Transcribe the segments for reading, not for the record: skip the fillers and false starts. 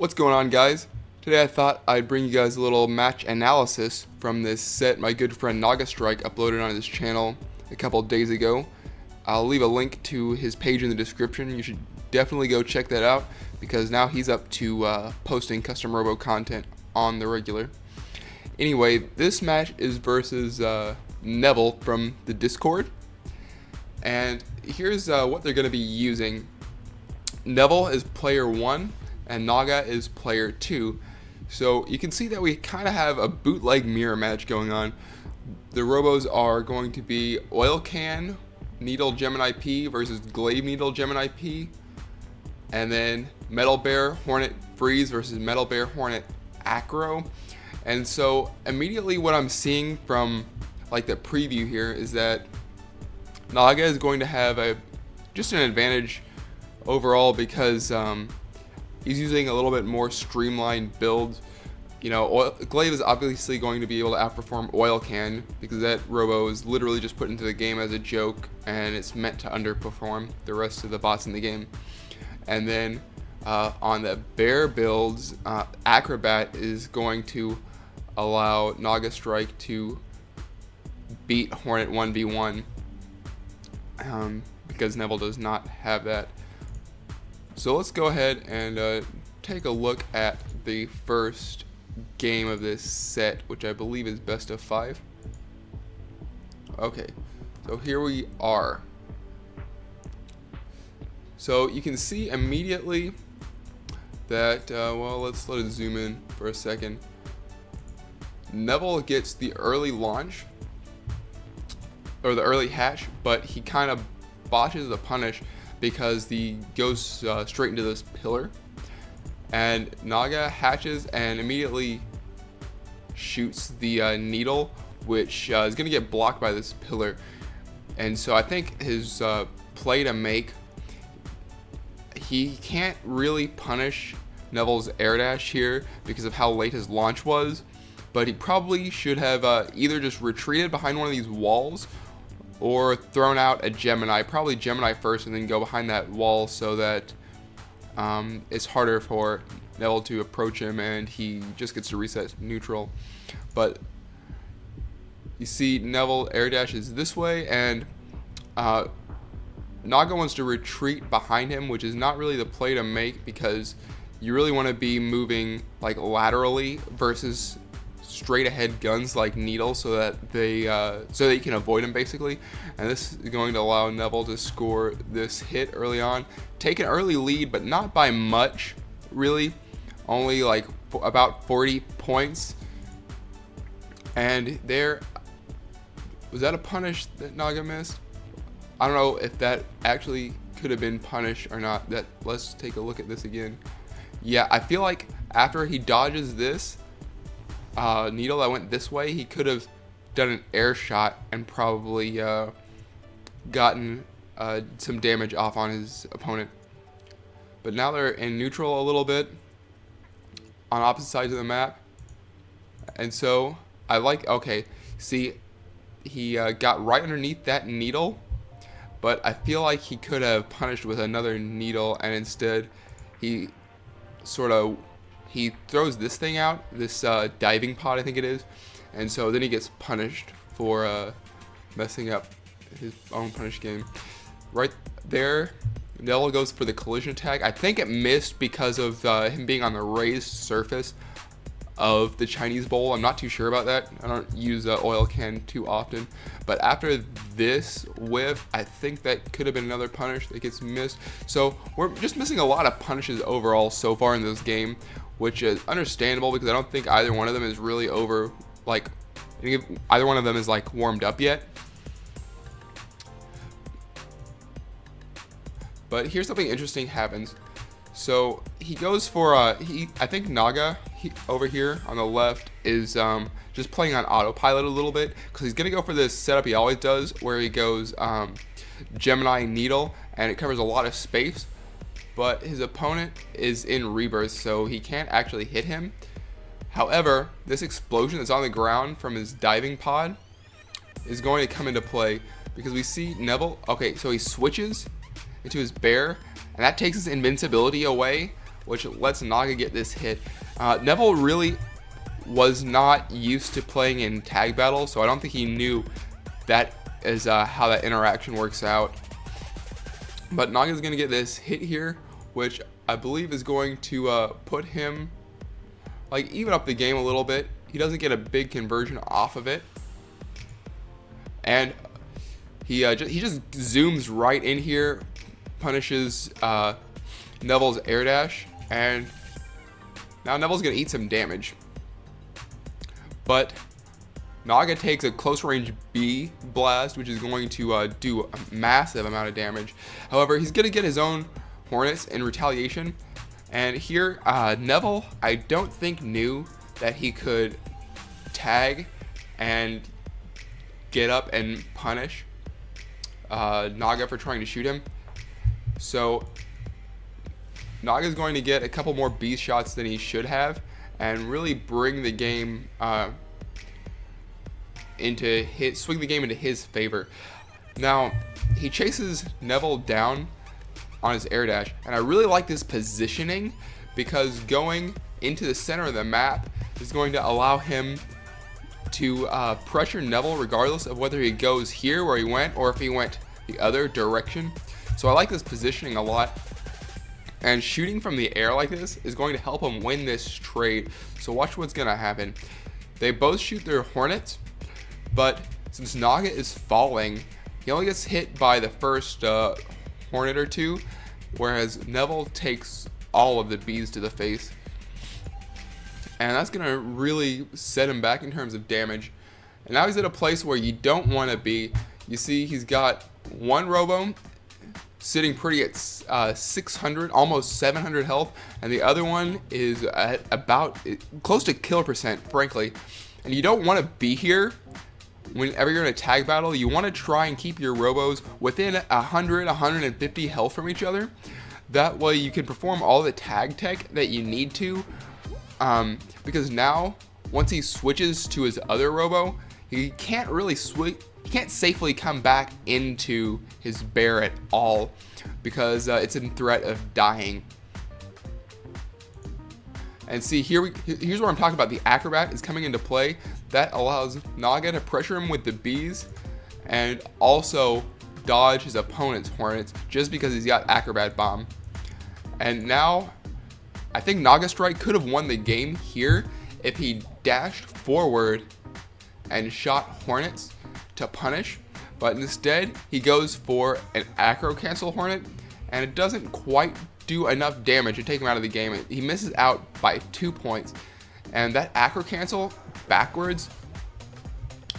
What's going on, guys? Today I thought I'd bring you guys a little match analysis from this set my good friend Naga uploaded on his channel a couple days ago. I'll leave a link to his page in the description. You should definitely go check that out because now he's up to posting custom Robo content on the regular. Anyway, this match is versus Neville from the Discord, and here's what they're going to be using. Neville is player 1 and Naga is player 2. So you can see that we kind of have a bootleg mirror match going on. The Robos are going to be Oil Can Needle Gemini P versus Glaive Needle Gemini P, and then Metal Bear Hornet Freeze versus Metal Bear Hornet Acro. And so immediately what I'm seeing from like the preview here is that Naga is going to have just an advantage overall because he's using a little bit more streamlined build. You know, Glaive is obviously going to be able to outperform Oil Can because that Robo is literally just put into the game as a joke and it's meant to underperform the rest of the bots in the game. And then on the bear builds, Acrobat is going to allow Naga Strike to beat Hornet 1v1 because Neville does not have that. So let's go ahead and take a look at the first game of this set, which I believe is best of 5. Okay, so here we are. So you can see immediately that, well, let's let it zoom in for a second. Neville gets the early launch, or the early hatch, but he kind of botches the punish because he goes straight into this pillar, and Naga hatches and immediately shoots the needle, which is going to get blocked by this pillar. And so I think his play to make, he can't really punish Neville's air dash here because of how late his launch was, but he probably should have either just retreated behind one of these walls or thrown out a Gemini, probably Gemini first and then go behind that wall so that it's harder for Neville to approach him and he just gets to reset neutral. But you see Neville air dashes this way, and Naga wants to retreat behind him, which is not really the play to make because you really want to be moving like laterally versus straight ahead guns like Needle so that you can avoid him basically. And this is going to allow Neville to score this hit early on, take an early lead, but not by much really, only like about 40 points. And there was that a punish that Naga missed? I don't know if that actually could have been punished or not. Let's take a look at this again. Yeah, I feel like after he dodges this needle that went this way, he could have done an air shot and probably gotten some damage off on his opponent. But now they're in neutral a little bit on opposite sides of the map, and so I like, okay, see, he got right underneath that needle, but I feel like he could have punished with another needle, and instead he throws this thing out, this diving pod I think it is, and so then he gets punished for messing up his own punish game. Right there, Neville goes for the collision attack. I think it missed because of him being on the raised surface of the Chinese bowl. I'm not too sure about that. I don't use Oil Can too often, but after this whiff, I think that could have been another punish that gets missed. So we're just missing a lot of punishes overall so far in this game, which is understandable because I don't think either one of them is really over, like, either one of them is like warmed up yet. But here's something interesting happens. So he goes for I think Naga over here on the left is just playing on autopilot a little bit because he's gonna go for this setup he always does where he goes Gemini Needle, and it covers a lot of space, but his opponent is in rebirth, so he can't actually hit him. However, this explosion that's on the ground from his diving pod is going to come into play because we see Neville, okay, so he switches into his bear, and that takes his invincibility away, which lets Naga get this hit. Neville really was not used to playing in tag battles, so I don't think he knew that is how that interaction works out. But Naga's going to get this hit here, which I believe is going to put him, like, even up the game a little bit. He doesn't get a big conversion off of it. And he just zooms right in here, punishes Neville's air dash, and now Neville's going to eat some damage. But Naga takes a close range B blast, which is going to do a massive amount of damage. However, he's going to get his own Hornets in retaliation. And here, Neville, I don't think knew that he could tag and get up and punish Naga for trying to shoot him. So Naga's going to get a couple more B shots than he should have, and really bring the game swing the game into his favor. Now, he chases Neville down on his air dash, and I really like this positioning because going into the center of the map is going to allow him to pressure Neville regardless of whether he goes here where he went or if he went the other direction. So I like this positioning a lot, and shooting from the air like this is going to help him win this trade. So watch what's going to happen. They both shoot their Hornets, but since Naga is falling, he only gets hit by the first Hornet or two, whereas Neville takes all of the Bs to the face. And that's going to really set him back in terms of damage. And now he's at a place where you don't want to be. You see he's got one Robo sitting pretty at 600, almost 700 health, and the other one is at about close to kill percent, frankly. And you don't want to be here whenever you're in a tag battle. You want to try and keep your Robos within 100, 150 health from each other. That way you can perform all the tag tech that you need to. Because now, once he switches to his other Robo, he can't really he can't safely come back into his bear at all because it's in threat of dying. And see, here's where I'm talking about. The Acrobat is coming into play. That allows Naga to pressure him with the Bs and also dodge his opponent's Hornets just because he's got Acrobat Bomb. And now, I think Naga Strike could have won the game here if he dashed forward and shot Hornets to punish, but instead he goes for an Acro Cancel Hornet, and it doesn't quite do enough damage to take him out of the game. He misses out by 2 points, and that Acro Cancel backwards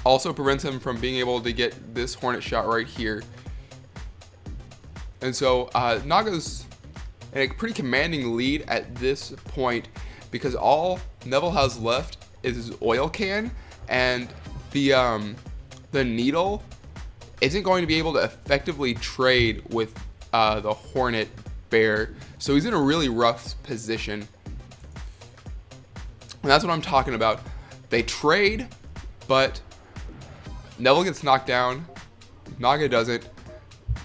also prevents him from being able to get this Hornet shot right here. And so Naga's in a pretty commanding lead at this point because all Neville has left is his oil can, and the needle isn't going to be able to effectively trade with the Hornet bear, so he's in a really rough position. And that's what I'm talking about. They trade, but Neville gets knocked down. Naga doesn't.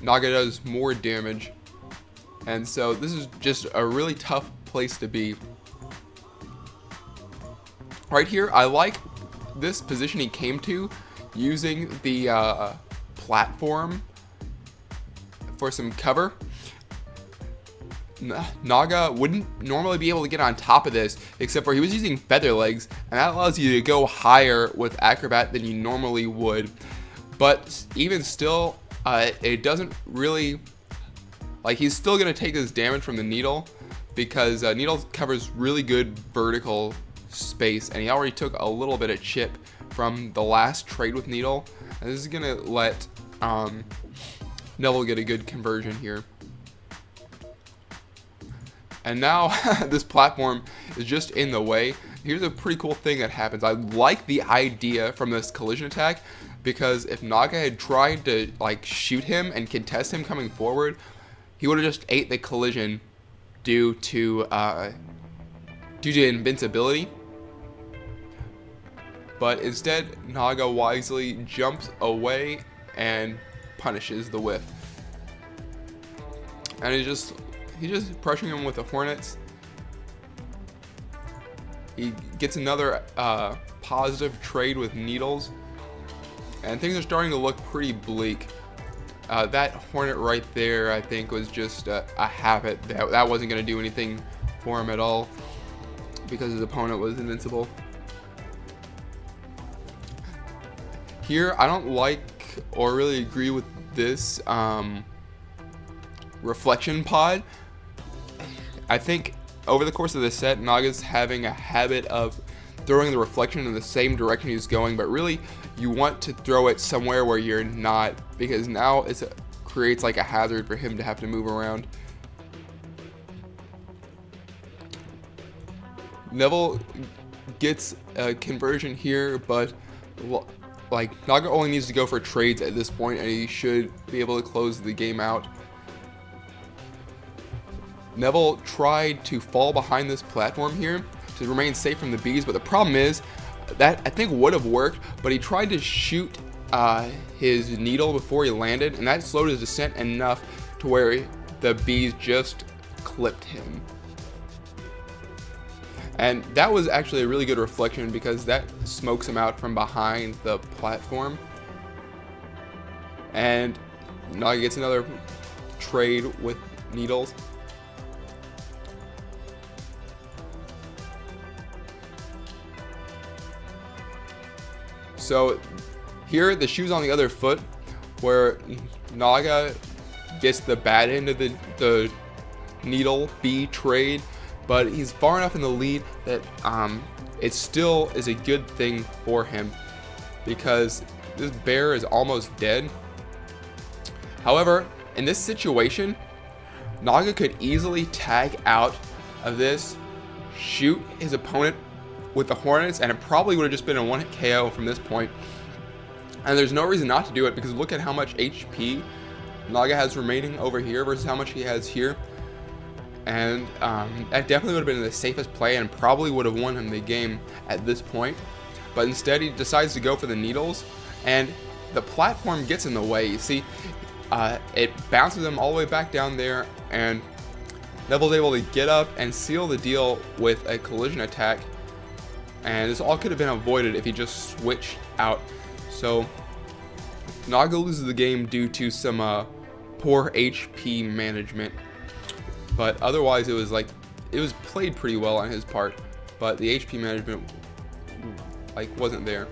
Naga does more damage. And so this is just a really tough place to be. Right here, I like this position he came to using the platform for some cover. Naga wouldn't normally be able to get on top of this, except for he was using feather legs, and that allows you to go higher with Acrobat than you normally would. But even still, it doesn't really, like, he's still going to take his damage from the needle because needle covers really good vertical space, and he already took a little bit of chip from the last trade with needle, and this is going to let Neville get a good conversion here. And now this platform is just in the way. Here's a pretty cool thing that happens. I like the idea from this collision attack because if Naga had tried to like shoot him and contest him coming forward, he would have just ate the collision due to invincibility. But instead, Naga wisely jumps away and punishes the whiff. And he's just pressuring him with the Hornets. He gets another positive trade with needles, and things are starting to look pretty bleak. That Hornet right there, I think, was just a habit. That wasn't going to do anything for him at all because his opponent was invincible. Here, I don't like or really agree with this reflection pod. I think over the course of the set, Naga's having a habit of throwing the reflection in the same direction he's going, but really you want to throw it somewhere where you're not, because now it creates like a hazard for him to have to move around. Neville gets a conversion here, but like Naga only needs to go for trades at this point, and he should be able to close the game out. Neville tried to fall behind this platform here to remain safe from the bees, but the problem is that I think would have worked, but he tried to shoot his needle before he landed, and that slowed his descent enough to where the bees just clipped him. And that was actually a really good reflection because that smokes him out from behind the platform. And Naga gets another trade with needles. So here the shoe's on the other foot, where Naga gets the bad end of the needle bee trade, but he's far enough in the lead that it still is a good thing for him because this bear is almost dead. However, in this situation, Naga could easily tag out of this, shoot his opponent with the Hornets, and it probably would have just been a one-hit KO from this point. And there's no reason not to do it because look at how much HP Naga has remaining over here versus how much he has here. And that definitely would have been the safest play and probably would have won him the game at this point. But instead he decides to go for the needles, and the platform gets in the way. You see, it bounces him all the way back down there, and Neville's able to get up and seal the deal with a collision attack. And this all could have been avoided if he just switched out. So Naga loses the game due to some poor HP management. But otherwise it was played pretty well on his part, but the HP management wasn't there.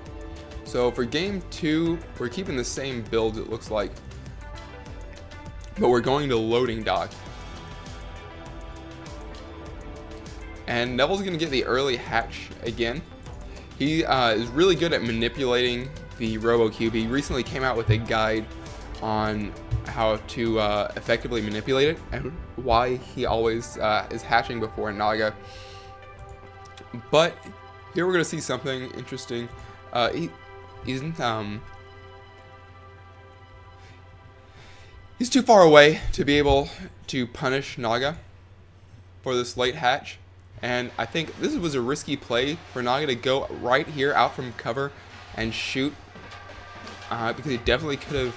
So for game 2, we're keeping the same builds, it looks like, but we're going to loading dock. And Neville's going to get the early hatch again. He is really good at manipulating the Robo Cube. He recently came out with a guide on how to effectively manipulate it and why he always is hatching before Naga. But here we're going to see something interesting. He's too far away to be able to punish Naga for this late hatch. And I think this was a risky play for Naga to go right here out from cover and shoot because he definitely could have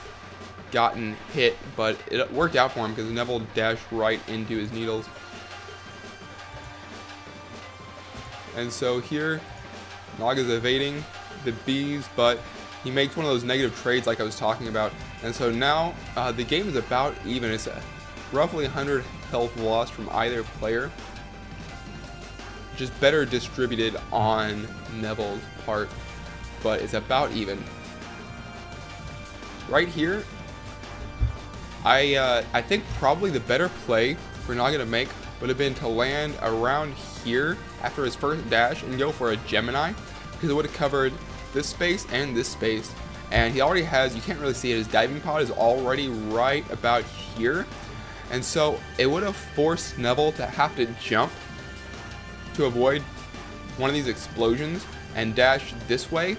gotten hit, but it worked out for him because Neville dashed right into his needles. And so here Naga's evading the bees, but he makes one of those negative trades like I was talking about. And so now the game is about even. It's roughly 100 health lost from either player, just better distributed on Neville's part, but it's about even. Right here, I think probably the better play for Naga to make would have been to land around here after his first dash and go for a Gemini, because it would have covered this space and this space. And he already has, you can't really see it, his diving pod is already right about here. And so it would have forced Neville to have to jump to avoid one of these explosions and dash this way,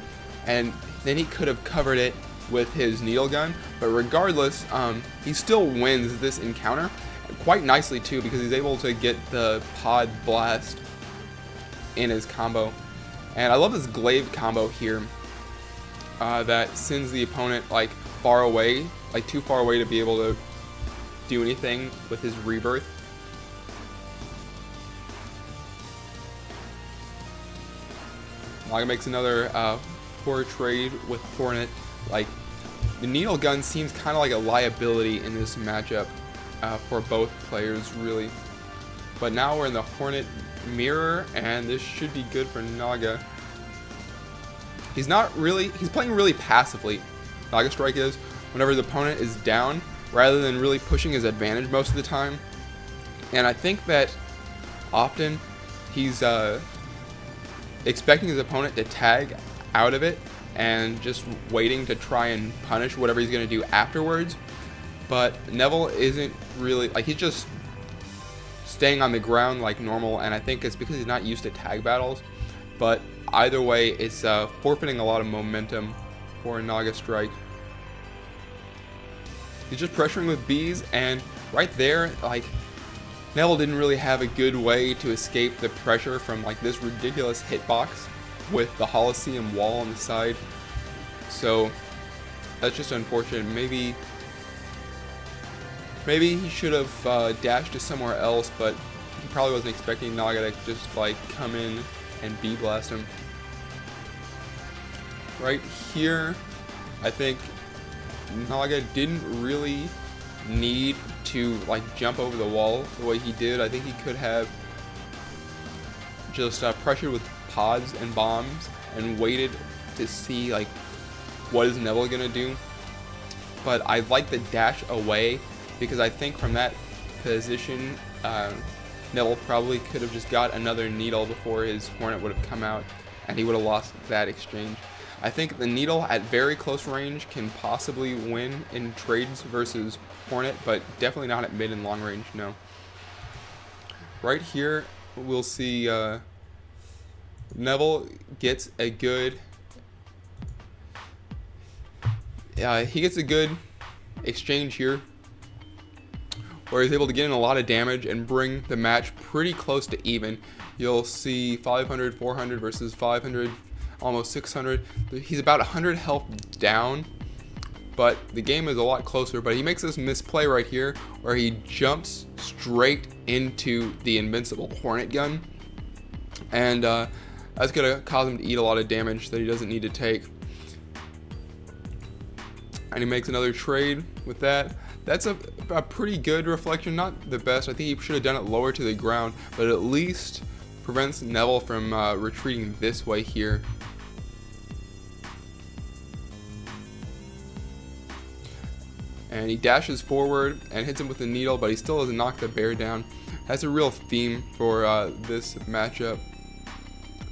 and then he could have covered it with his needle gun. But regardless, he still wins this encounter quite nicely too, because he's able to get the pod blast in his combo. And I love this glaive combo here that sends the opponent far away, too far away to be able to do anything with his rebirth. Naga makes another poor trade with Hornet. Like, the needle gun seems kind of like a liability in this matchup for both players, really. But now we're in the Hornet mirror, and this should be good for Naga. He's playing really passively. Naga Strike is, whenever the opponent is down, rather than really pushing his advantage most of the time. And I think that often he's expecting his opponent to tag out of it and just waiting to try and punish whatever he's going to do afterwards. But Neville isn't really, like, he's just staying on the ground like normal, and I think it's because he's not used to tag battles. But either way, it's forfeiting a lot of momentum for Naga Strike. He's just pressuring with bees, and right there, like, Neville didn't really have a good way to escape the pressure from like this ridiculous hitbox with the Holocene wall on the side. So that's just unfortunate. Maybe he should have dashed to somewhere else, but he probably wasn't expecting Naga to just like come in and bee blast him. Right here, I think Naga didn't really need to like jump over the wall the way he did. I think he could have just pressured with pods and bombs and waited to see like what is Neville gonna do. But I like the dash away because I think from that position Neville probably could have just got another needle before his Hornet would have come out, and he would have lost that exchange. I think the needle at very close range can possibly win in trades versus Hornet, but definitely not at mid and long range, no. Right here, we'll see Neville gets a good exchange here, where he's able to get in a lot of damage and bring the match pretty close to even. You'll see 500, 400 versus 500, almost 600. He's about 100 health down, but the game is a lot closer. But he makes this misplay right here where he jumps straight into the invincible Hornet gun, and that's gonna cause him to eat a lot of damage that he doesn't need to take. And he makes another trade with that. That's a pretty good reflection, not the best. I think he should have done it lower to the ground, but at least prevents Neville from retreating this way here. And he dashes forward and hits him with the needle, but he still doesn't knock the bear down. That's a real theme for this matchup.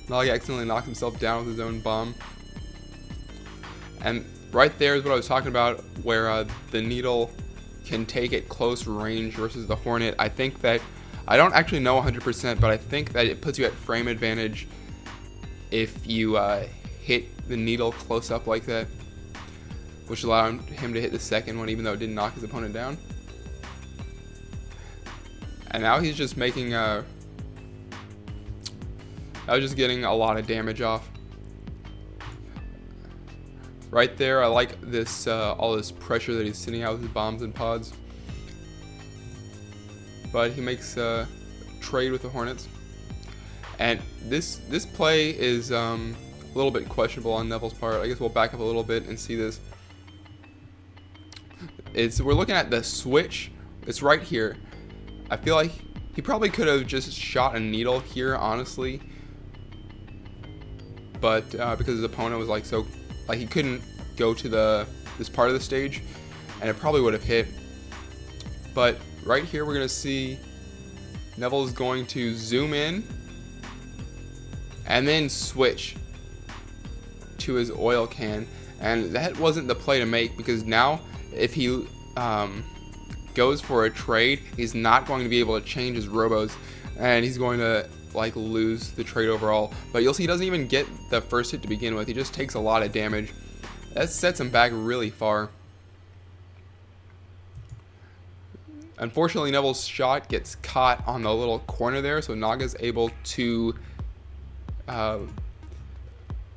Naga accidentally knocks himself down with his own bomb. And right there is what I was talking about, where the needle can take at close range versus the Hornet. I think that, I don't actually know 100%, but I think that it puts you at frame advantage if you hit the needle close up like that, which allowed him to hit the second one even though it didn't knock his opponent down. And now he's just making now just getting a lot of damage off. Right there, I like this all this pressure that he's sending out with his bombs and pods. But he makes a trade with the Hornets, and this play is a little bit questionable on Neville's part. I guess we'll back up a little bit and see this. We're looking at the switch. It's right here. I feel like he probably could have just shot a needle here, honestly, but because his opponent was like he couldn't go to this part of the stage, and it probably would have hit. But right here we're gonna see Neville is going to zoom in and then switch to his oil can, and that wasn't the play to make, because now if he goes for a trade, he's not going to be able to change his robos, and he's going to like lose the trade overall. But you'll see he doesn't even get the first hit to begin with. He just takes a lot of damage. That sets him back really far. Unfortunately, Neville's shot gets caught on the little corner there, so Naga's able to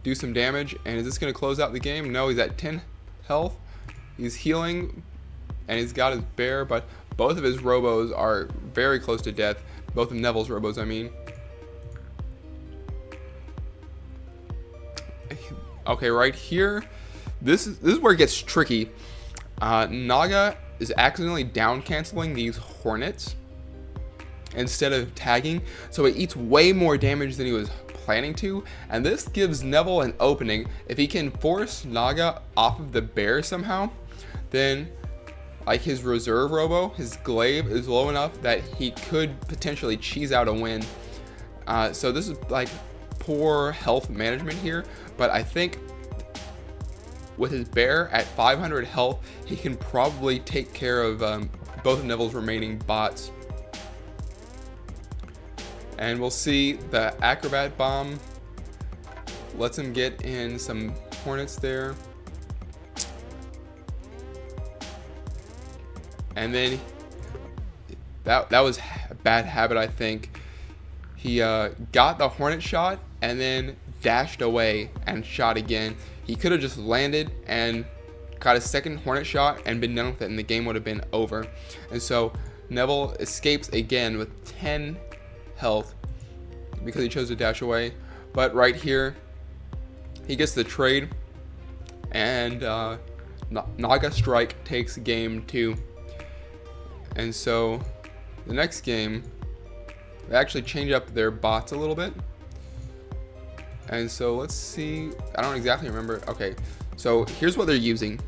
do some damage. And is this going to close out the game? No, he's at 10 health. He's healing, and he's got his bear, but both of his robos are very close to death. Both of Neville's robos, I mean. Okay, right here, this is where it gets tricky. Naga is accidentally down canceling these hornets instead of tagging, so it eats way more damage than he was planning to, and this gives Neville an opening. If he can force Naga off of the bear somehow, then like his reserve Robo, his glaive is low enough that he could potentially cheese out a win. So this is like poor health management here, but I think with his bear at 500 health, he can probably take care of both of Neville's remaining bots. And we'll see the acrobat bomb lets him get in some hornets there. And then that was a bad habit, I think. He got the hornet shot and then dashed away and shot again. He could have just landed and got a second hornet shot and been done with it, and the game would have been over. And so Neville escapes again with 10 health because he chose to dash away. But right here, he gets the trade, and Naga Strike takes game 2. And so the next game, they actually change up their bots a little bit. And so let's see, I don't exactly remember. Okay, so here's what they're using.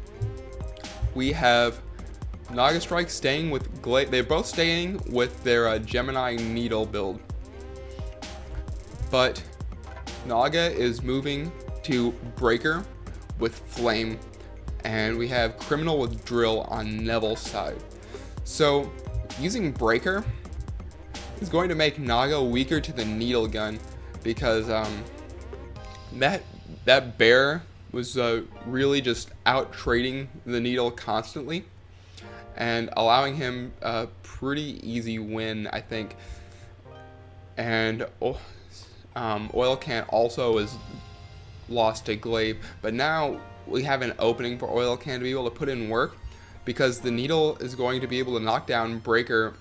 We have Naga Strike staying with they're both staying with their Gemini Needle build. But Naga is moving to Breaker with Flame, and we have Criminal with Drill on Neville's side. So using Breaker is going to make Naga weaker to the needle gun, because that bear was really just out trading the needle constantly and allowing him a pretty easy win, I think. And Oil Can also is lost to Glaive, but now we have an opening for Oil Can to be able to put in work, because the needle is going to be able to knock down Breaker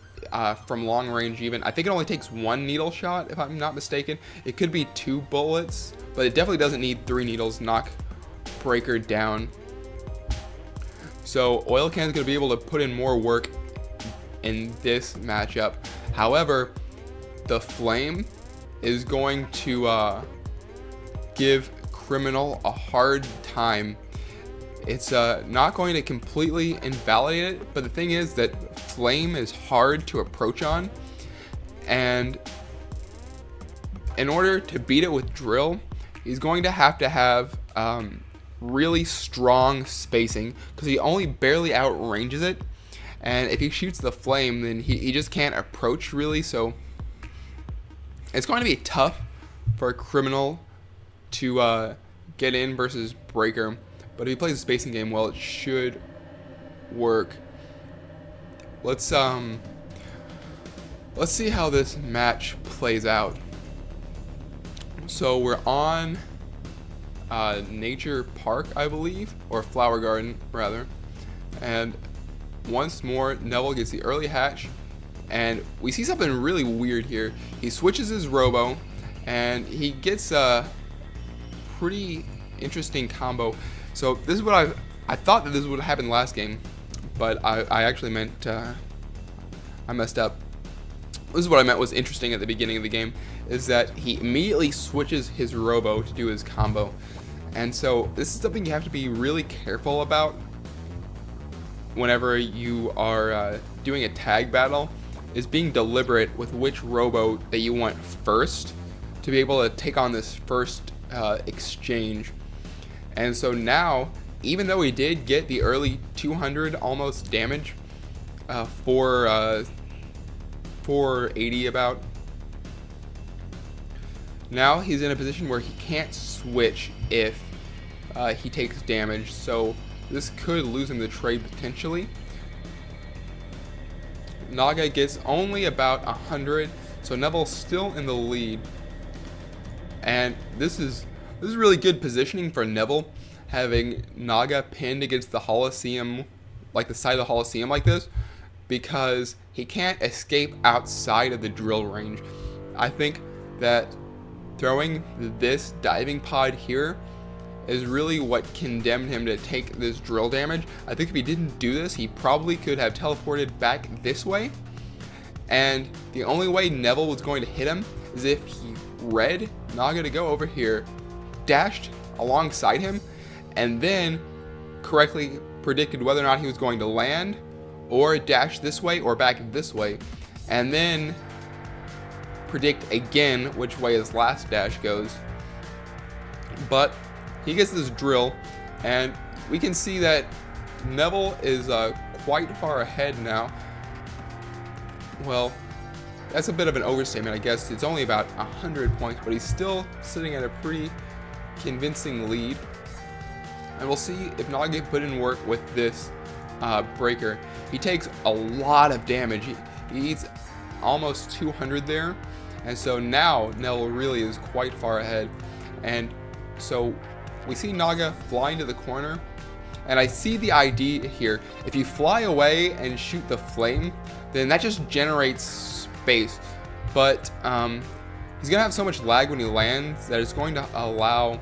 from long range even. I think it only takes 1 needle shot, if I'm not mistaken. It could be 2 bullets, but it definitely doesn't need 3 needles to knock Breaker down. So Oil Can is going to be able to put in more work in this matchup. However, the Flame is going to give Criminal a hard time. It's not going to completely invalidate it, but the thing is that Flame is hard to approach on, and in order to beat it with Drill, he's going to have really strong spacing, because he only barely outranges it, and if he shoots the Flame, then he just can't approach really. So it's going to be tough for a Criminal to get in versus Breaker. But if he plays the spacing game well, it should work. Let's see how this match plays out. So we're on Nature Park, I believe, or Flower Garden rather. And once more, Neville gets the early hatch, and we see something really weird here. He switches his Robo, and he gets a pretty interesting combo. So this is what I thought that this would happen last game, but I actually meant I messed up. This is what I meant was interesting at the beginning of the game, is that he immediately switches his Robo to do his combo. And so this is something you have to be really careful about whenever you are doing a tag battle, is being deliberate with which Robo that you want first to be able to take on this first exchange. And so now, even though he did get the early 200 almost damage, 480 about, now he's in a position where he can't switch if he takes damage. So this could lose him the trade potentially. Naga gets only about 100, so Neville's still in the lead. And this is really good positioning for Neville, having Naga pinned against the Holosseum, like the side of the Holosseum like this, because he can't escape outside of the drill range. I think that throwing this diving pod here is really what condemned him to take this drill damage. I think if he didn't do this, he probably could have teleported back this way. And the only way Neville was going to hit him is if he read Naga to go over here, dashed alongside him, and then correctly predicted whether or not he was going to land or dash this way or back this way, and then predict again which way his last dash goes. But he gets this drill, and we can see that Neville is quite far ahead now. Well, that's a bit of an overstatement, I guess. It's only about 100 points, but he's still sitting at a pretty convincing lead. And we'll see if Naga can put in work with this breaker. He takes a lot of damage. He eats almost 200 there. And so now Neville really is quite far ahead. And so we see Naga flying to the corner. And I see the idea here. If you fly away and shoot the flame, then that just generates space. But he's going to have so much lag when he lands that it's going to allow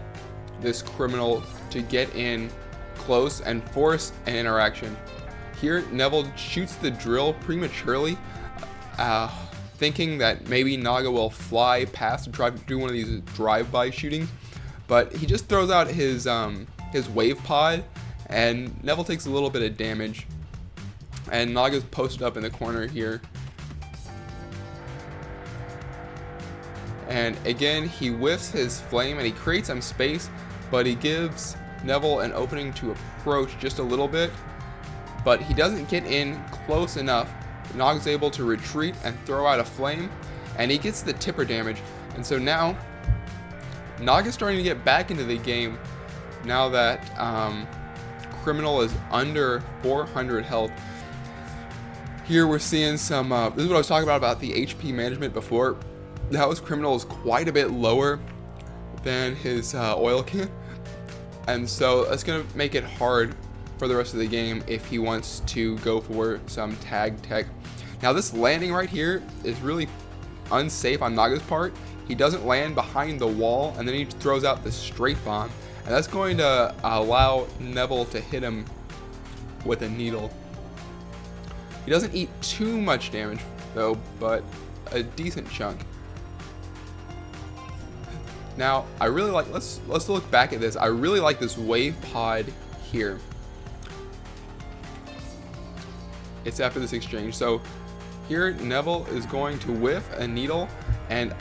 this criminal to get in close and force an interaction. Here, Neville shoots the drill prematurely, thinking that maybe Naga will fly past and try to do one of these drive-by shootings. But he just throws out his wave pod, and Neville takes a little bit of damage. And Naga's posted up in the corner here. And again, he whiffs his flame and he creates some space, but he gives Neville an opening to approach just a little bit. But he doesn't get in close enough. Naga's able to retreat and throw out a flame, and he gets the tipper damage. And so now, Naga's starting to get back into the game now that Criminal is under 400 health. Here we're seeing some, this is what I was talking about the HP management before. That was Criminal is quite a bit lower than his oil can. And so that's going to make it hard for the rest of the game if he wants to go for some tag tech. Now this landing right here is really unsafe on Naga's part. He doesn't land behind the wall, and then he throws out the straight bomb. And that's going to allow Neville to hit him with a needle. He doesn't eat too much damage though, but a decent chunk. Now, I really like, let's look back at this. I really like this wave pod here. It's after this exchange. So here, Neville is going to whiff a needle, and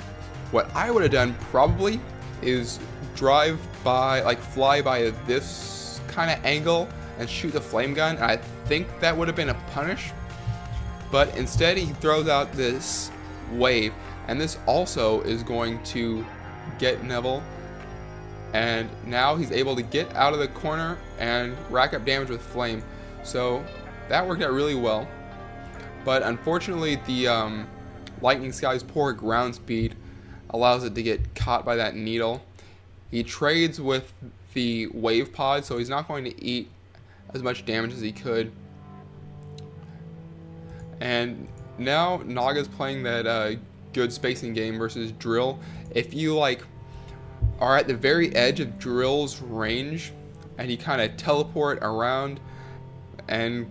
what I would have done probably is drive by, like fly by this kind of angle and shoot the flame gun. And I think that would have been a punish, but instead he throws out this wave, and this also is going to get Neville, and now he's able to get out of the corner and rack up damage with flame. So that worked out really well, but unfortunately the Lightning Sky's poor ground speed allows it to get caught by that needle. He trades with the wave pod, so he's not going to eat as much damage as he could. And now Naga's playing that good spacing game versus Drill. If you like are at the very edge of Drill's range and you kind of teleport around and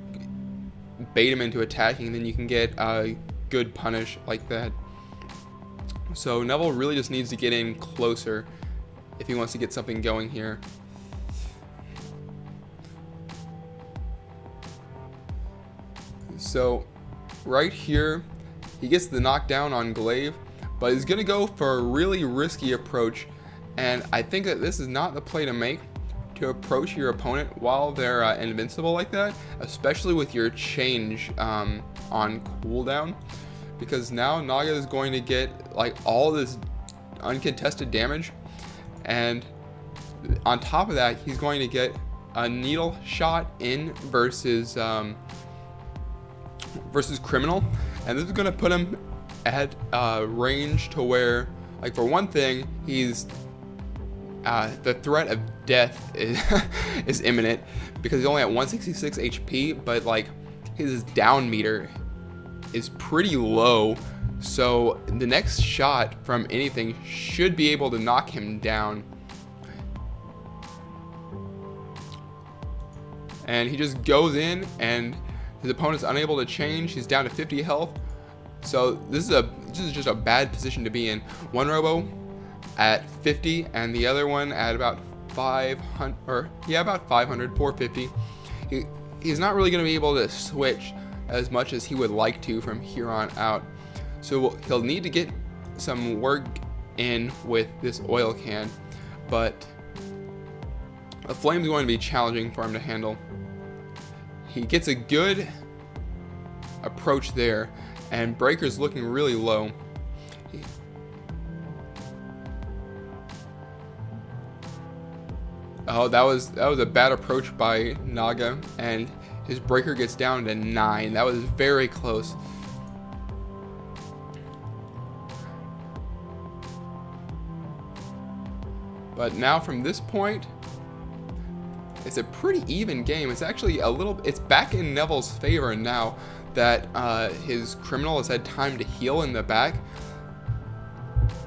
bait him into attacking, then you can get a good punish like that. So Neville really just needs to get in closer if he wants to get something going here. So right here, he gets the knockdown on Glaive, but he's going to go for a really risky approach, and I think that this is not the play to make, to approach your opponent while they're invincible like that, especially with your change on cooldown, because now Naga is going to get like all this uncontested damage, and on top of that he's going to get a needle shot in versus Criminal, and this is going to put him at range to where, like, for one thing, he's the threat of death is imminent, because he's only at 166 HP, but like his down meter is pretty low, so the next shot from anything should be able to knock him down. and he just goes in, and his opponent's unable to change. He's down to 50 health. So this is just a bad position to be in. One Robo at 50 and the other one at about 500, or yeah, about 500, 450. He's not really going to be able to switch as much as he would like to from here on out. So he'll need to get some work in with this oil can, but a flame's going to be challenging for him to handle. He gets a good approach there, and Breaker's looking really low. Oh, that was a bad approach by Naga, and his Breaker gets down to 9. That was very close. But now from this point, it's a pretty even game. It's actually it's back in Neville's favor now that his criminal has had time to heal in the back.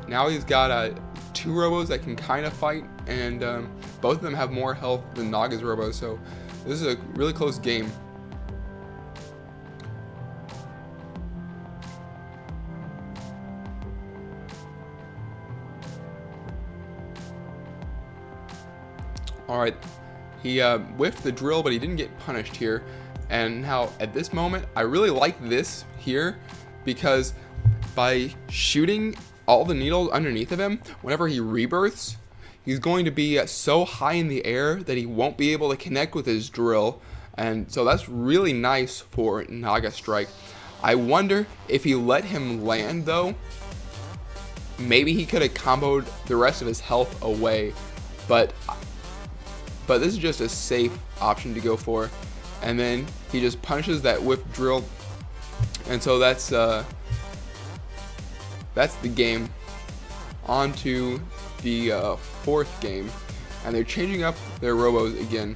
Now he's got 2 Robos that can kind of fight, and both of them have more health than Naga's Robo, so this is a really close game. Alright, he whiffed the drill, but he didn't get punished here. And now, at this moment, I really like this here, because by shooting all the needles underneath of him, whenever he rebirths, he's going to be so high in the air that he won't be able to connect with his drill. And so that's really nice for Naga Strike. I wonder if he let him land, though, maybe he could have comboed the rest of his health away. But this is just a safe option to go for. And then he just punishes that whiff drill. And so that's the game. On to the 4th game. And they're changing up their Robos again.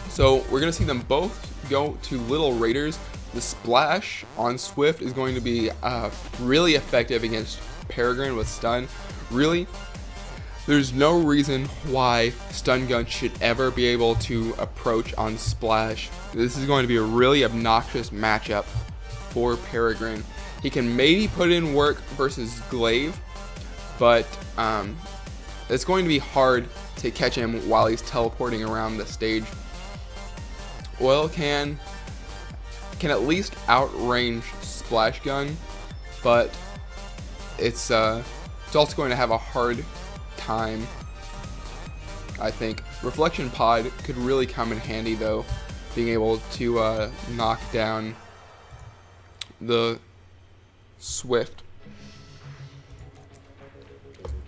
So we're going to see them both go to Little Raiders. The splash on Swift is going to be really effective against Peregrine with stun. Really, there's no reason why stun gun should ever be able to approach on splash. This is going to be a really obnoxious matchup for Peregrine. He can maybe put in work versus Glaive, but it's going to be hard to catch him while he's teleporting around the stage. Oil can at least outrange splash gun, but it's also going to have a hard time, I think. Reflection Pod could really come in handy, though, being able to knock down the Swift.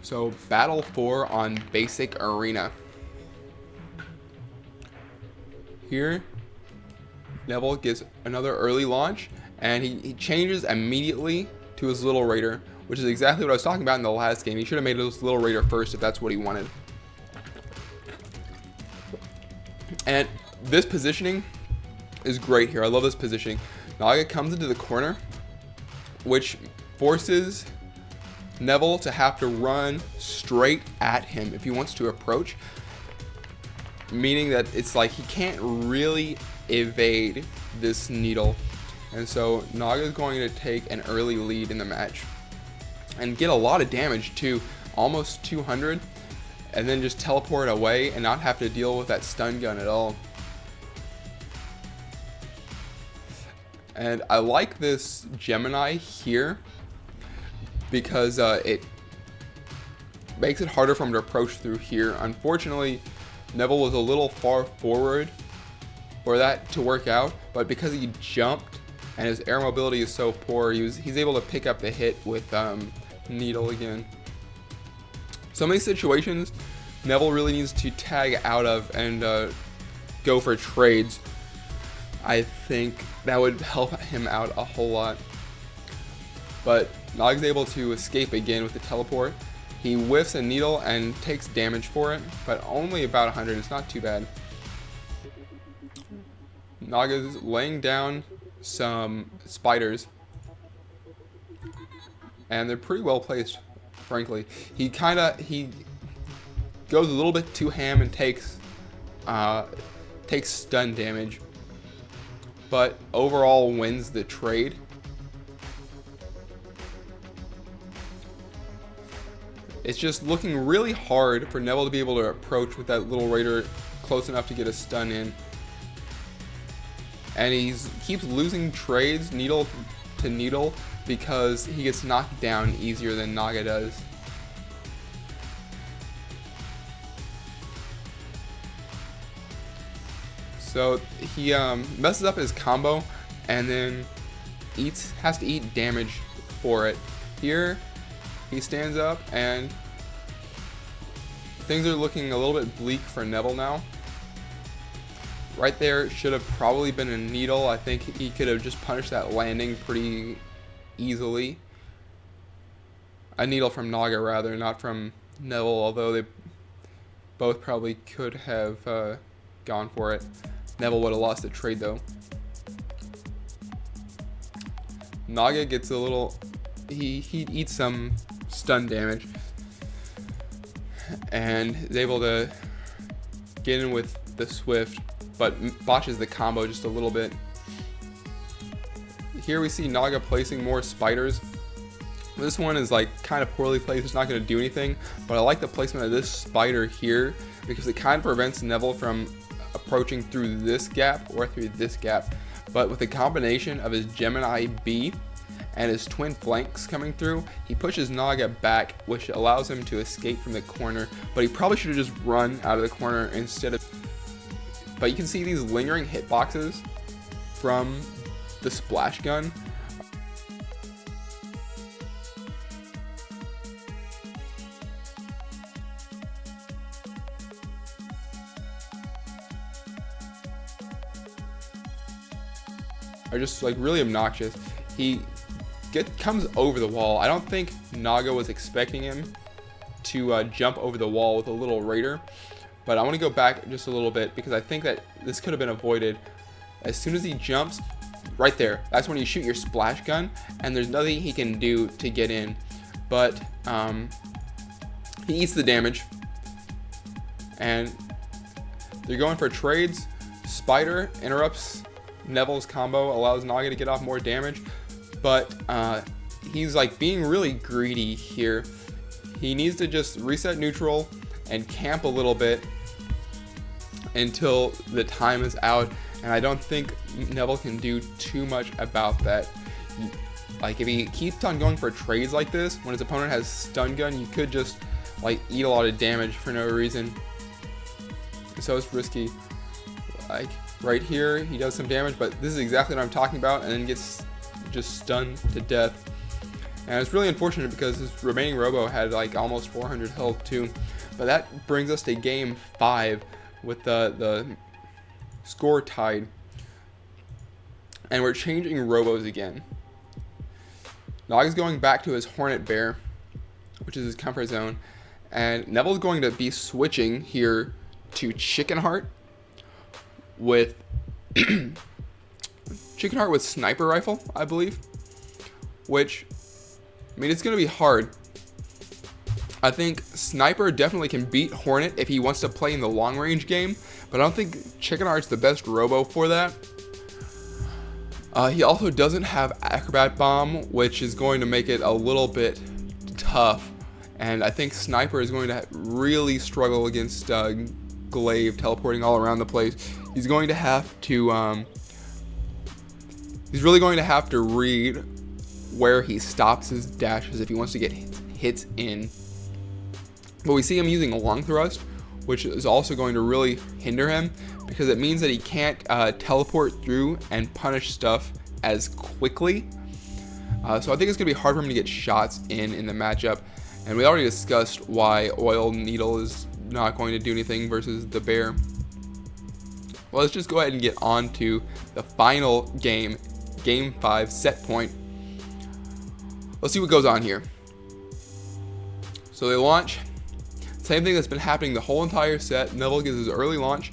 So Battle 4 on Basic Arena. Here, Neville gets another early launch, and he changes immediately to his Little Raider, which is exactly what I was talking about in the last game. He should have made his Little Raider first if that's what he wanted. And this positioning is great here. I love this positioning. Naga comes into the corner, which forces Neville to have to run straight at him if he wants to approach, meaning that it's like he can't really evade this needle. And so Naga is going to take an early lead in the match and get a lot of damage too, almost 200, and then just teleport away and not have to deal with that stun gun at all. And I like this Gemini here because it makes it harder for him to approach through here. Unfortunately, Neville was a little far forward for that to work out, but because he jumped and his air mobility is so poor, he's able to pick up the hit with Needle again. Some of these situations Neville really needs to tag out of and go for trades. I think that would help him out a whole lot. But Naga's able to escape again with the teleport. He whiffs a needle and takes damage for it, but only about 100. It's not too bad. Naga's laying down some spiders, and they're pretty well placed, frankly. He goes a little bit too ham and takes takes stun damage, but overall wins the trade. It's just looking really hard for Neville to be able to approach with that little raider close enough to get a stun in. And he keeps losing trades needle to needle because he gets knocked down easier than Naga does. So he messes up his combo and then has to eat damage for it. Here he stands up and things are looking a little bit bleak for Neville now. Right there should have probably been a needle. I think he could have just punished that landing pretty easily. A needle from Naga rather, not from Neville, although they both probably could have gone for it. Neville would have lost the trade though. Naga gets a little, he eats some stun damage and is able to get in with the Swift, but botches the combo just a little bit. Here we see Naga placing more spiders. This one is like kind of poorly placed, it's not going to do anything, but I like the placement of this spider here because it kind of prevents Neville from approaching through this gap or through this gap. But with the combination of his Gemini B and his twin flanks coming through, he pushes Naga back, which allows him to escape from the corner, but he probably should have just run out of the corner instead of. But you can see these lingering hitboxes from the splash gun. Are just like really obnoxious. He comes over the wall. I don't think Naga was expecting him to jump over the wall with a little raider, but I want to go back just a little bit because I think that this could have been avoided. As soon as he jumps, right there, that's when you shoot your splash gun, and there's nothing he can do to get in. But he eats the damage, and they're going for trades. Spider interrupts Neville's combo, allows Naga to get off more damage, but he's like being really greedy here. He needs to just reset neutral and camp a little bit until the time is out, and I don't think Neville can do too much about that. Like if he keeps on going for trades like this, when his opponent has stun gun, you could just like eat a lot of damage for no reason. So it's risky. Like right here, he does some damage, but this is exactly what I'm talking about, and then gets just stunned to death. And it's really unfortunate because his remaining Robo had like almost 400 health too. But that brings us to game 5 with the score tied. And we're changing Robos again. Naga's going back to his Hornet Bear, which is his comfort zone. And Neville's going to be switching here to Chicken Heart with Chicken Heart with Sniper Rifle, I believe. Which, I mean, it's going to be hard. I think Sniper definitely can beat Hornet if he wants to play in the long range game, but I don't think Chicken Heart's the best Robo for that. He also doesn't have Acrobat Bomb, which is going to make it a little bit tough, and I think Sniper is going to really struggle against Glaive teleporting all around the place. He's going to have to he's really going to have to read where he stops his dashes if he wants to get hits in. But we see him using a long thrust, which is also going to really hinder him because it means that he can't teleport through and punish stuff as quickly. So I think it's going to be hard for him to get shots in the matchup. And we already discussed why Oil Needle is not going to do anything versus the Bear. Well, let's just go ahead and get on to the final game, Game 5, set point. Let's see what goes on here. So they launch. Same thing that's been happening the whole entire set. Neville gets his early launch,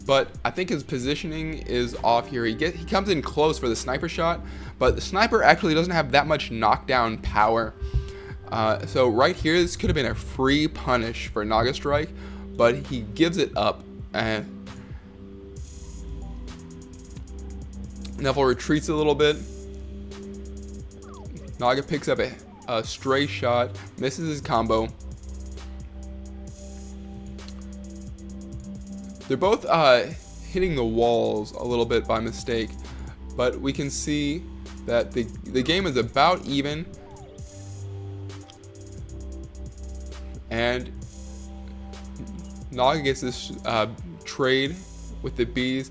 but I think his positioning is off here. He comes in close for the sniper shot, but the sniper actually doesn't have that much knockdown power. So right here, this could have been a free punish for Naga Strike, but he gives it up. And Neville retreats a little bit. Naga picks up a stray shot, misses his combo. They're both hitting the walls a little bit by mistake, but we can see that the game is about even, and Naga gets this trade with the bees,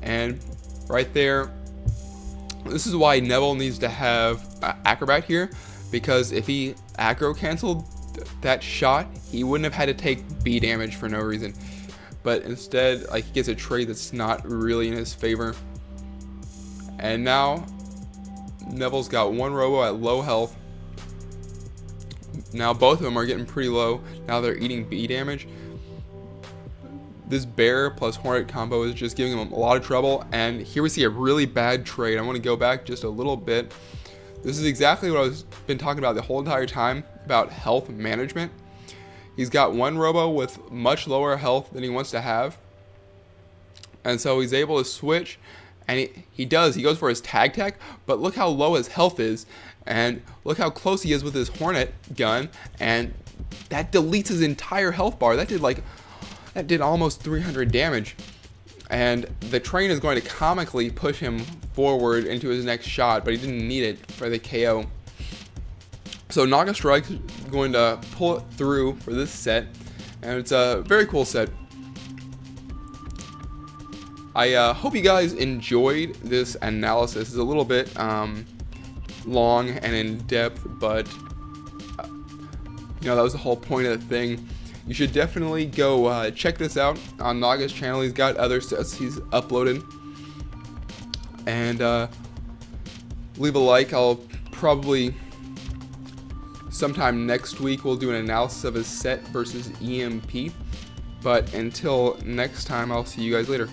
and right there, this is why Neville needs to have Acrobat here, because if he aggro canceled that shot, he wouldn't have had to take bee damage for no reason. But instead, like, he gets a trade that's not really in his favor. And now Neville's got one Robo at low health. Now both of them are getting pretty low. Now they're eating bee damage. This bear plus hornet combo is just giving him a lot of trouble. And here we see a really bad trade. I want to go back just a little bit. This is exactly what I've been talking about the whole entire time about health management. He's got one Robo with much lower health than he wants to have. And so he's able to switch. And he goes for his tag tech. But look how low his health is. And look how close he is with his hornet gun. And that deletes his entire health bar. That did almost 300 damage. And the train is going to comically push him forward into his next shot. But he didn't need it for the KO. So Naga Strike's going to pull it through for this set, and it's a very cool set. I hope you guys enjoyed this analysis. It's a little bit long and in depth, but that was the whole point of the thing. You should definitely go check this out on Naga's channel. He's got other sets he's uploaded, and leave a like. I'll probably sometime next week we'll do an analysis of his set versus EMP. But until next time, I'll see you guys later.